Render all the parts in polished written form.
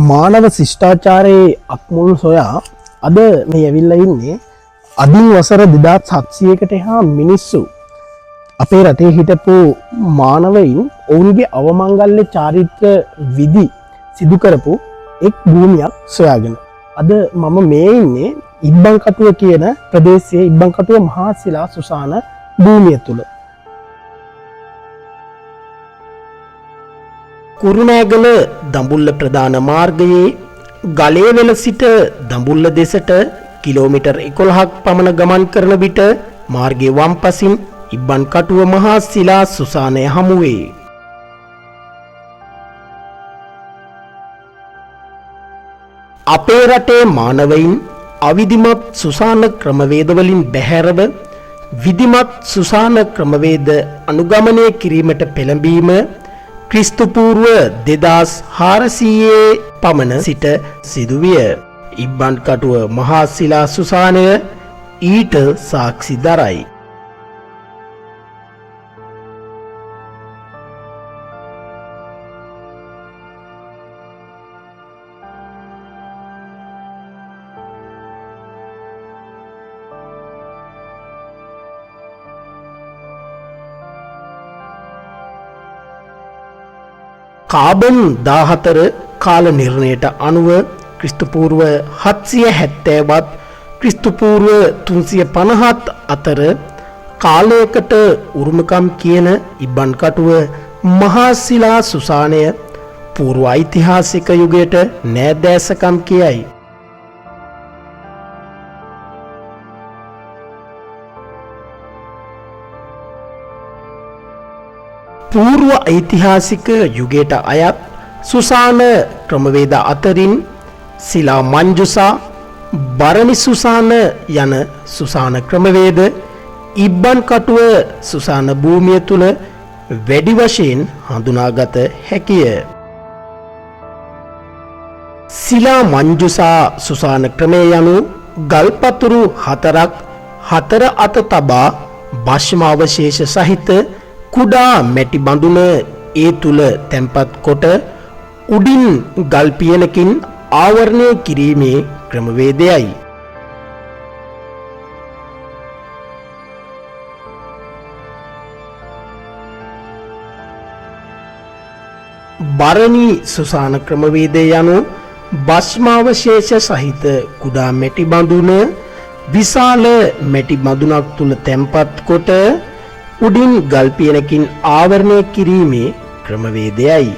මානව ශිෂ්ටාචාරයේ අක්මුල් සොයා අද මේ ඇවිල්ලා ඉන්නේ අදින් වසර 2700කට එහා මිනිස්සු අපේ රටේ හිටපු මානවයින් ඔවුන්ගේ අවමංගල්‍ය චාරිත්‍ර විධි සිදු කරපු එක් භූමියක් සොයාගෙන අද මම මේ ඉන්නේ ඉබ්බන්කටුව කියන ප්‍රදේශයේ ඉබ්බන්කටුව මහා ශිලා සුසාන භූමිය තුල. කුරුණෑගල දඹුල්ල ප්‍රධාන මාර්ගයේ ගලේවැල සිට දඹුල්ල දෙසට කිලෝමීටර් 11ක් පමණ ගමන් කරන විට මාර්ගයේ වම් පසින් ඉබ්බන්කටුව මහා ශිලා සුසානය හමු වේ. අපේ රටේ මානවයින් අවිධිමත් සුසාන ක්‍රමවේද වලින් බැහැරව විධිමත් සුසාන ක්‍රමවේද අනුගමනය කිරීමට පෙළඹීම ක්‍රිස්තු පූර්ව 2400 පමණ සිට සිදුවිය. ඉබ්බන්කටුව මහා ශිලා සුසානය ඊට සාක්ෂි දරයි. කාබන් 14 කාල නිර්ණයට අනුව ක්‍රිස්තු පූර්ව 770වත් ක්‍රිස්තු පූර්ව 350ත් අතර කාලයකට උරුමකම් කියන ඉබ්බන්කටුව මහා ශිලා සුසානය පූර්ව ඓතිහාසික යුගයට නෑදෑසකම් කියයි. පූර්ව ඓතිහාසික යුගයට අයත් සුසාන ක්‍රමවේද අතරින් ශිලා මංජුසා, බරණි සුසාන යන සුසාන ක්‍රමවේද ඉබ්බන්කටුව සුසාන භූමිය තුල වැඩි වශයෙන් හඳුනාගත හැකිය. ශිලා මංජුසා සුසාන ක්‍රමය යනු ගල්පතුරු 4ක් හතර අත තබා භස්ම අවශේෂ සහිත කුඩා මැටි බඳුන ඒ තුල තැන්පත් කොට උඩින් ගල් පියනකින් ආවරණය කිරීමේ ක්‍රමවේදයයි. බරණි සුසාන ක්‍රමවේදය යනු භස්මාවශේෂ සහිත කුඩා මැටි බඳුන විශාල මැටි බඳුනක් තුල තැන්පත් කොට උඩින් ගල් පියනකින් ආවරණය කිරීමේ ක්‍රමවේදයයි.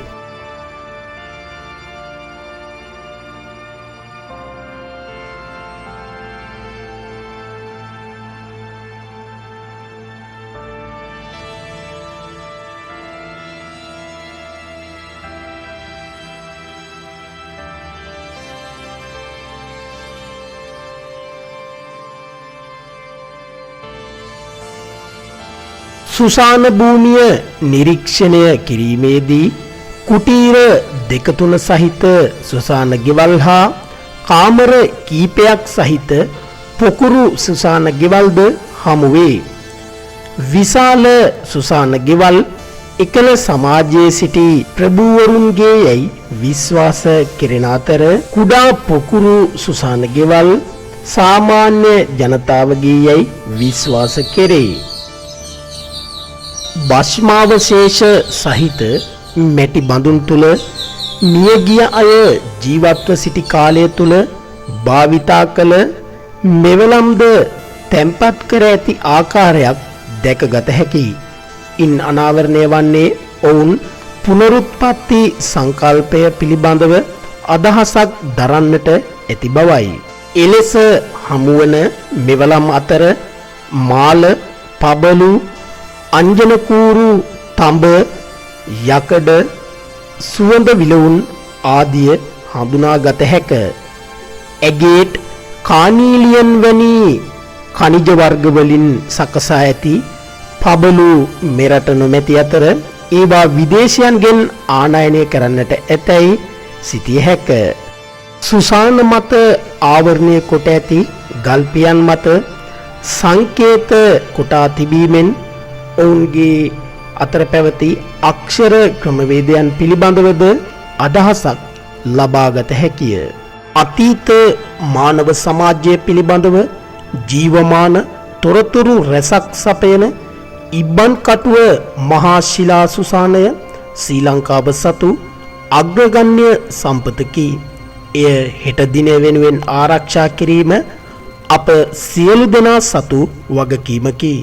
සුසාන භූමිය නිරීක්ෂණය කිරීමේදී කුටීර 2-3 සහිත සුසාන ගෙවල් හා කාමර කීපයක් සහිත පොකුරු සුසාන ගෙවල්ද හමු වේ. විශාල සුසාන ගෙවල් එකල සමාජයේ සිටි ප්‍රභූවරුන්ගේ යයි විශ්වාස කෙරෙන අතර කුඩා පොකුරු සුසාන ගෙවල් සාමාන්‍ය ජනතාවගේ යයි විශ්වාස කෙරේ. භස්මාවශේෂ සහිත මැටි බඳුන් තුල මියගිය අය ජීවත්ව සිටි කාලය තුල භාවිතා කළ මෙවලම්ද තැන්පත් කර ඇති ආකාරයක් දැකගත හැකියි. ඉන් අනාවරණය වන්නේ ඔවුන් පුනරුත්පත්ති සංකල්පය පිළිබඳව අදහසක් දරන්නට ඇති බවයි. එලෙස හමුවන මෙවලම් අතර මාල, පබලු, අංජනකූරු, තඹ, යකඩ, සුවඳ විලවුන් ආදිය හඳුනාගත හැක. ඇගේට්, කානීලියන් වැනි ඛනිජ වර්ග වලින් සකසා ඇති පබලු මෙරට නොමැති අතර ඒවා විදේශයන්ගෙන් ආනයනය කරන්නට ඇතැයි සිටිය හැක. සුසාන මත ආවරණය කොට ඇති ගල්පියන් මත සංකේත කොටා තිබීමෙන් ඔවුන්ගේ අතර පැවති අක්ෂර ක්‍රමවේදයන් පිළිබඳවද අදහසක් ලබාගත හැකිය. අතීත මානව සමාජය පිළිබඳව ජීවමාන තොරතුරු රැසක් සපයන ඉබ්බන් කටුව මහා ශිලා සුසානය ශ්‍රී ලංකාව සතු අග්‍රගණ්‍ය සම්පතකි. එය හෙට දිනය වෙනුවෙන් ආරක්ෂා කිරීම අප සියලු දෙනා සතු වගකීමකි.